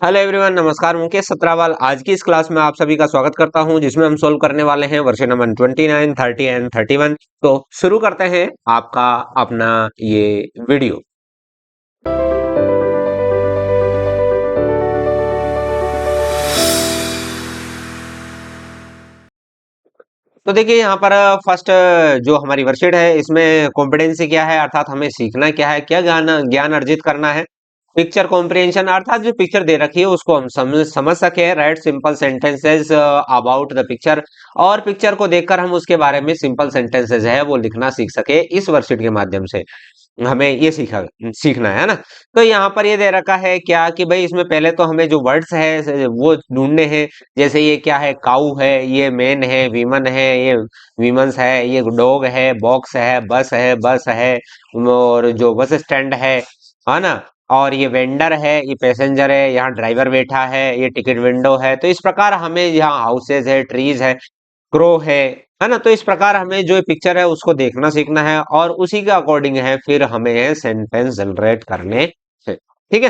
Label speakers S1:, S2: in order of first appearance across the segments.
S1: Hello everyone, नमस्कार। मुकेश सत्रावल आज की इस क्लास में आप सभी का स्वागत करता हूं, जिसमें हम सोल्व करने वाले हैं वर्षन नंबर 29, 30 एंड 31। तो शुरू करते हैं आपका अपना ये वीडियो। तो देखिए यहाँ पर फर्स्ट जो हमारी वर्कशीट है, इसमें कॉम्पिटेंसी क्या है, अर्थात हमें सीखना क्या है, क्या ज्ञान ज्ञान अर्जित करना है। पिक्चर कॉम्प्रिहेंशन, अर्थात जो पिक्चर दे रखी है उसको हम समझ सके। Right simple sentences about the picture, और पिक्चर को देखकर हम उसके बारे में सिंपल सेंटेंसेस है वो लिखना सीख सके। इस वर्कशीट के माध्यम से हमें ये सीखना है ना। तो यहाँ पर ये दे रखा है क्या कि भाई इसमें पहले तो हमें जो वर्ड्स है वो ढूंढने हैं। जैसे ये क्या है, काऊ है, ये मैन है, वीमन है, ये वीमन्स है, ये डॉग है, बॉक्स है, बस है, और जो बस स्टैंड है ना। और ये वेंडर है, ये पैसेंजर है, यहाँ ड्राइवर बैठा है, ये टिकट विंडो है। तो इस प्रकार हमें यहाँ हाउसेज है, ट्रीज है, क्रो है ना। तो इस प्रकार हमें जो पिक्चर है उसको देखना सीखना है, और उसी के अकॉर्डिंग है फिर हमें सेंटेंस जनरेट करने हैं। ठीक है।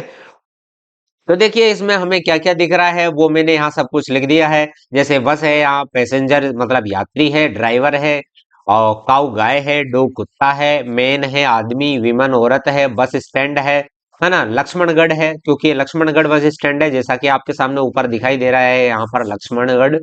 S1: तो देखिए इसमें हमें क्या क्या दिख रहा है वो मैंने यहाँ सब कुछ लिख दिया है। जैसे बस है, यहाँ पैसेंजर मतलब यात्री है, ड्राइवर है, और काऊ गाय है, डॉग कुत्ता है, मैन है आदमी, विमन औरत है, बस स्टैंड है ना। लक्ष्मणगढ़ है, क्योंकि ये लक्ष्मणगढ़ बस स्टैंड है, जैसा कि आपके सामने ऊपर दिखाई दे रहा है यहाँ पर लक्ष्मणगढ़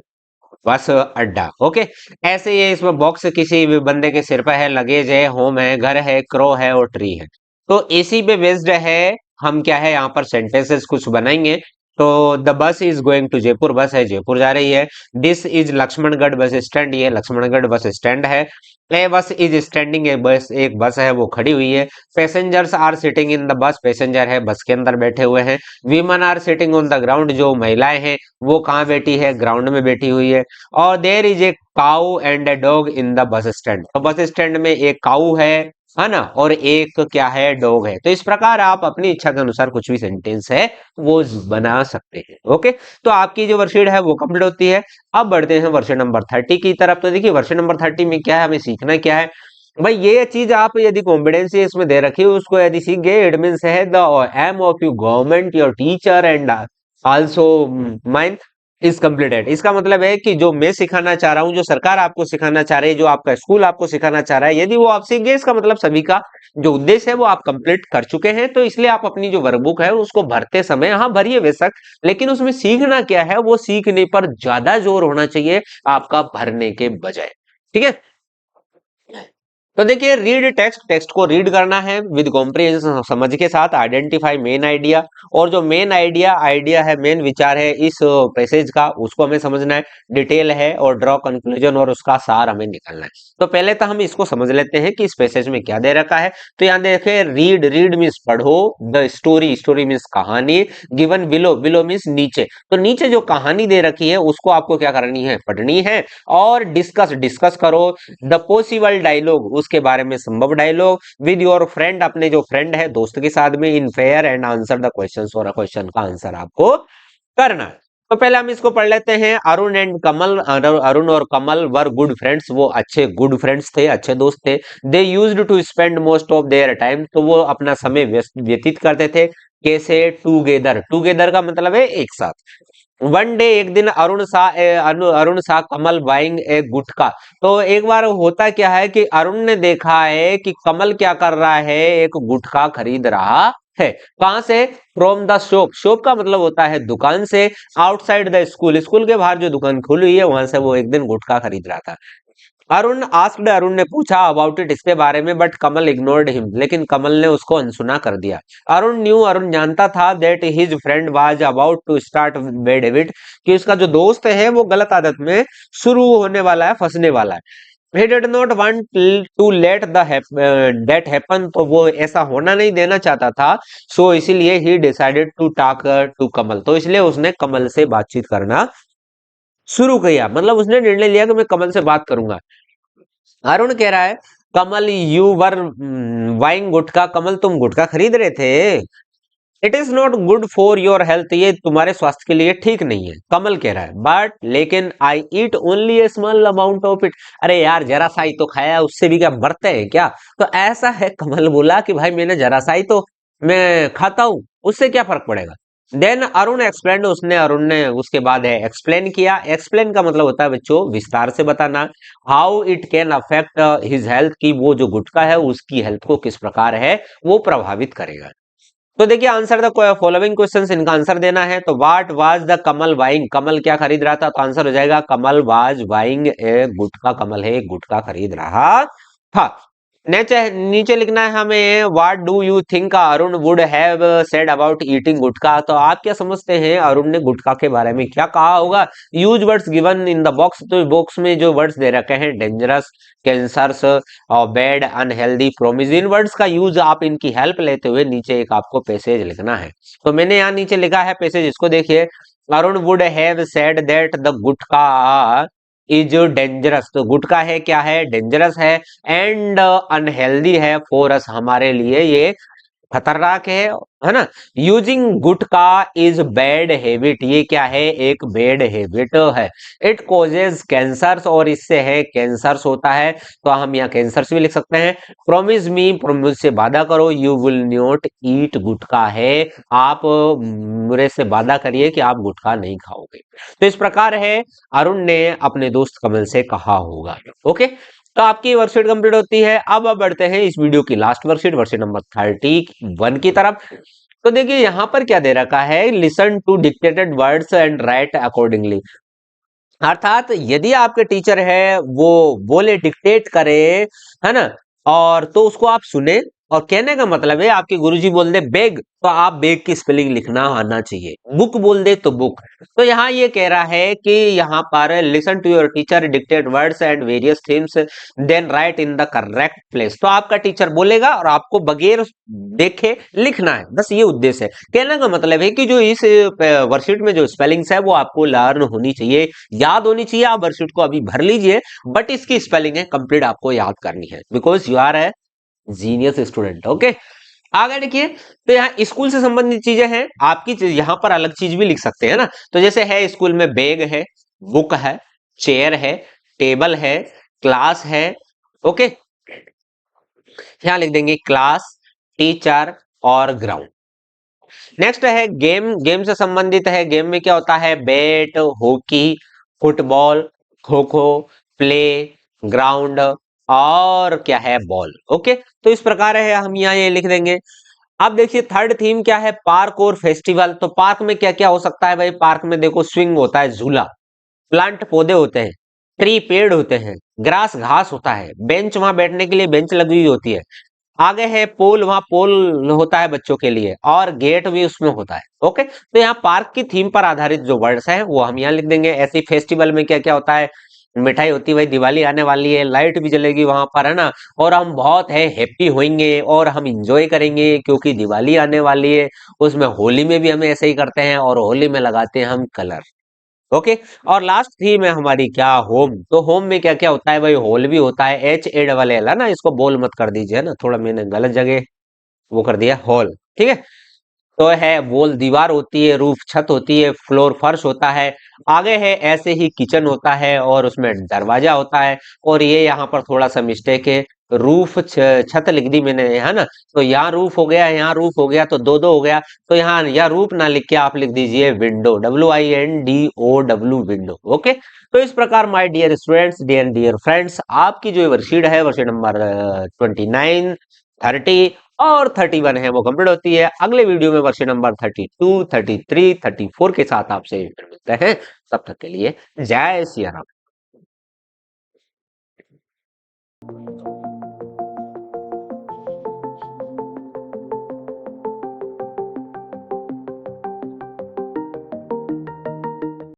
S1: बस अड्डा। ओके। ऐसे ही इसमें बॉक्स किसी भी बंदे के सिर पे है, लगेज है, होम है, घर है, क्रो है और ट्री है। तो इसी पे बेस्ड है हम क्या है यहाँ पर सेंटेंसेस कुछ बनाएंगे। तो the bus is going to Jaipur, बस है जयपुर जा रही है। This is Laxmangarh bus stand, ये लक्ष्मणगढ़ बस स्टैंड है। ए बस इज स्टैंडिंग, एक बस है वो खड़ी हुई है। Passengers are sitting in the bus, passenger है बस के अंदर बैठे हुए हैं। Women are sitting on the ground, जो महिलाएं हैं वो कहाँ बैठी है, ग्राउंड में बैठी हुई है। और there is a cow and a dog in the bus stand, तो बस स्टैंड में एक काऊ है ना, और एक क्या है, डॉग है। तो इस प्रकार आप अपनी इच्छा के अनुसार कुछ भी सेंटेंस है वो बना सकते हैं। ओके। तो आपकी जो वर्कशीट है वो कंप्लीट होती है। अब बढ़ते हैं वर्कशीट नंबर 30 की तरफ। तो देखिए वर्कशीट नंबर 30 में क्या है, हमें सीखना क्या है। भाई ये चीज आप यदि कॉम्पिटेंसी इसमें दे रखी है उसको यदि सीख गए, इट मीन्स है the aim of you government your teacher and also mine is completed. इसका मतलब है कि जो मैं सिखाना चाह रहा हूँ, जो सरकार आपको सिखाना चाह रही है, जो आपका स्कूल आपको सिखाना चाह रहा है, यदि वो आप सीख गए, इसका मतलब सभी का जो उद्देश्य है वो आप कंप्लीट कर चुके हैं। तो इसलिए आप अपनी जो वर्कबुक है उसको भरते समय, हाँ भरिए बेशक, लेकिन उसमें सीखना क्या है वो सीखने पर ज्यादा जोर होना चाहिए आपका भरने के बजाय। ठीक है। तो देखिए रीड टेक्स्ट, टेक्स्ट को रीड करना है विद कॉम्प्रिहेंशन, समझ के साथ। आइडेंटिफाई मेन आइडिया, और जो मेन आइडिया है, मेन विचार है इस पैसेज का, उसको हमें समझना है। डिटेल है, और ड्रॉ कंक्लूजन, और उसका सार हमें निकालना है। तो पहले तो हम इसको समझ लेते हैं कि इस पैसेज में क्या दे रखा है। तो यहाँ देखे रीड, रीड मीन्स पढ़ो, द स्टोरी, स्टोरी मीन्स कहानी, गिवन बिलो, बिलो मीन्स नीचे। तो नीचे जो कहानी दे रखी है उसको आपको क्या करनी है, पढ़नी है। और डिस्कस, डिस्कस करो द पॉसिबल डायलॉग, उसके बारे में संभव डायलॉग, विद योर फ्रेंड, अपने जो फ्रेंड है दोस्त के साथ में, in pair, and answer the questions, और क्वेश्चन का आंसर आपको करना है। तो पहले हम इसको पढ़ लेते हैं। अरुण एंड कमल, अरुण और कमल वर गुड फ्रेंड्स, वो अच्छे गुड फ्रेंड्स थे, अच्छे दोस्त थे। They used to spend most of their time, तो वो अपना समय व्यतीत करते थे कैसे, टूगेदर, टूगेदर का मतलब है एक साथ। वन डे, एक दिन, अरुण सा कमल बाइंग ए गुटखा। तो एक बार होता क्या है कि अरुण ने देखा है कि कमल क्या कर रहा है, एक गुटखा खरीद रहा है। कहां से, फ्रॉम द शॉप, शॉप का मतलब होता है दुकान से, आउटसाइड द स्कूल, स्कूल के बाहर जो दुकान खुली हुई है वहां से वो एक दिन गुटखा खरीद रहा था। अरुण आस्क्ड, अरुण ने पूछा अबाउट इट, इसके बारे में, बट कमल इग्नोर्ड हिम, लेकिन कमल ने उसको अनसुना कर दिया। अरुण न्यू, अरुण जानता था that his friend was about to start bad habit, कि उसका जो दोस्त है वो गलत आदत में शुरू होने वाला है, फंसने वाला है। He did not want to let that happen, तो वो ऐसा होना नहीं देना चाहता था। सो इसीलिए he decided to talk to कमल, तो इसलिए उसने कमल से बातचीत करना शुरू किया। मतलब उसने निर्णय लिया कि मैं कमल से बात करूंगा। अरुण कह रहा है कमल यू वर वाइंग गुटखा, कमल तुम गुटखा खरीद रहे थे। It is not good for your health, ये तुम्हारे स्वास्थ्य के लिए ठीक नहीं है, कमल कह रहा है। बट लेकिन I eat only a small amount of it, अरे यार जरा सा ही तो खाया, उससे भी क्या मरते हैं क्या। तो ऐसा है, कमल बोला कि भाई मैंने जरा सा ही तो मैं खाता हूं, उससे क्या फर्क पड़ेगा। देन अरुण एक्सप्लेन, उसने अरुण ने उसके बाद है एक्सप्लेन किया। एक्सप्लेन का मतलब होता है बच्चों विस्तार से बताना। How it can affect his health, की वो जो गुटखा है उसकी हेल्थ को किस प्रकार है वो प्रभावित करेगा। तो देखिए आंसर द फॉलोइंग क्वेश्चंस, इनका आंसर देना है। तो what was the Kamal buying, Kamal क्या खरीद रहा था, तो आंसर हो जाएगा कमल वाज बाइंग ए गुटखा, कमल है गुटखा खरीद रहा था। नीचे नीचे लिखना है हमें what do you think Arun would have said about eating gutkha, तो आप क्या समझते हैं अरुण ने गुटखा के बारे में क्या कहा होगा। Use words given in the box, तो बॉक्स में जो वर्ड्स दे रखे हैं डेंजरस, कैंसर्स और बैड, अनहेल्दी, प्रोमिस, इन वर्ड्स का यूज आप इनकी हेल्प लेते हुए नीचे एक आपको पैसेज लिखना है। तो मैंने यहाँ नीचे लिखा है पैसेज, इसको देखिए। Arun would have said that the gutkha is dangerous, तो गुटखा है क्या है, डेंजरस एंड अनहेल्दी है फॉर अस, हमारे लिए ये खतरनाक है ना। Using gutkha is bad habit, ये क्या है, एक बैड हैबिट है। इट कॉजेज कैंसर्स, और इससे है कैंसर्स होता है, तो हम यहाँ कैंसर्स भी लिख सकते हैं। प्रोमिस मी, मुझसे वादा करो, यू विल नॉट ईट गुटखा है, आप मेरे से वादा करिए कि आप गुटखा नहीं खाओगे। तो इस प्रकार है अरुण ने अपने दोस्त कमल से कहा होगा। ओके, तो आपकी वर्कशीट कंप्लीट होती है। अब बढ़ते हैं इस वीडियो की लास्ट वर्कशीट, वर्कशीट नंबर 31 की तरफ। तो देखिए यहाँ पर क्या दे रखा है, listen to dictated words and write accordingly, अर्थात यदि आपके टीचर है वो बोले, डिक्टेट करे, है ना, और तो उसको आप सुने, और कहने का मतलब है आपके गुरुजी बोल दे बैग, तो आप बैग की स्पेलिंग लिखना आना चाहिए। बुक बोल दे तो बुक। तो यहाँ ये कह रहा है कि यहाँ पर listen to your teacher dictate words and various themes then write in the correct place, तो आपका टीचर बोलेगा और आपको बगैर देखे लिखना है, बस ये उद्देश्य है। कहने का मतलब है कि जो इस वर्कशीट में जो स्पेलिंग्स है वो आपको लर्न होनी चाहिए, याद होनी चाहिए। आप वर्कशीट को अभी भर लीजिए, बट इसकी स्पेलिंग है कंप्लीट आपको याद करनी है, because you are a genius student. Okay, आगे देखिए, तो यहाँ स्कूल से संबंधित चीजें हैं आपकी, यहाँ पर अलग चीज भी लिख सकते हैं ना। तो जैसे है स्कूल में बैग है, बुक है, चेयर है, टेबल है, क्लास है। ओके, यहाँ लिख देंगे क्लास, टीचर और ग्राउंड। नेक्स्ट है गेम, गेम से संबंधित है। गेम में क्या होता है, bat, hockey, football, kho kho, play, ground और क्या है, बॉल। ओके, तो इस प्रकार है, हम यहाँ ये लिख देंगे। अब देखिए थर्ड थीम क्या है, पार्क और फेस्टिवल। तो पार्क में क्या क्या हो सकता है भाई, पार्क में देखो स्विंग होता है, झूला, प्लांट पौधे होते हैं, ट्री पेड़ होते हैं, ग्रास घास होता है, बेंच वहां बैठने के लिए बेंच लगी हुई होती है, आगे है पोल, वहां पोल होता है बच्चों के लिए, और गेट भी उसमें होता है। ओके, तो यहाँ पार्क की थीम पर आधारित जो वर्ड्स हैं वो हम यहाँ लिख देंगे। ऐसे ही फेस्टिवल में क्या क्या होता है, मिठाई होती है भाई, दिवाली आने वाली है, लाइट भी जलेगी वहां पर, है ना, और हम बहुत है हैप्पी होंगे और हम इंजॉय करेंगे क्योंकि दिवाली आने वाली है। उसमें होली में भी हम ऐसे ही करते हैं, और होली में लगाते हैं हम कलर। ओके, और लास्ट थीम है हमारी क्या, होम। तो होम में क्या क्या होता है भाई, हॉल भी होता है, एच ए डबल एल, है ना, इसको बोल मत कर दीजिए, है ना, थोड़ा मैंने गलत जगह वो कर दिया, हॉल। ठीक है, तो है वॉल दीवार होती है, रूफ छत होती है, फ्लोर फर्श होता है, आगे है ऐसे ही किचन होता है और उसमें दरवाजा होता है। और ये यहाँ पर थोड़ा सा मिस्टेक है, रूफ छत लिख दी मैंने, है ना, तो यहाँ रूफ हो गया, यहाँ रूफ हो गया, तो दो दो हो गया। तो यहाँ या रूफ ना लिख के आप लिख दीजिए विंडो, WINDO विंडो। ओके, तो इस प्रकार my dear students, dear friends, आपकी जो वर्कशीट है, वर्कशीट नंबर 29, 30 और 31 है वो कंप्लीट होती है। अगले वीडियो में वर्षन नंबर 32, 33, 34 के साथ आपसे फिर मिलते हैं। तब तक के लिए जय सिया राम।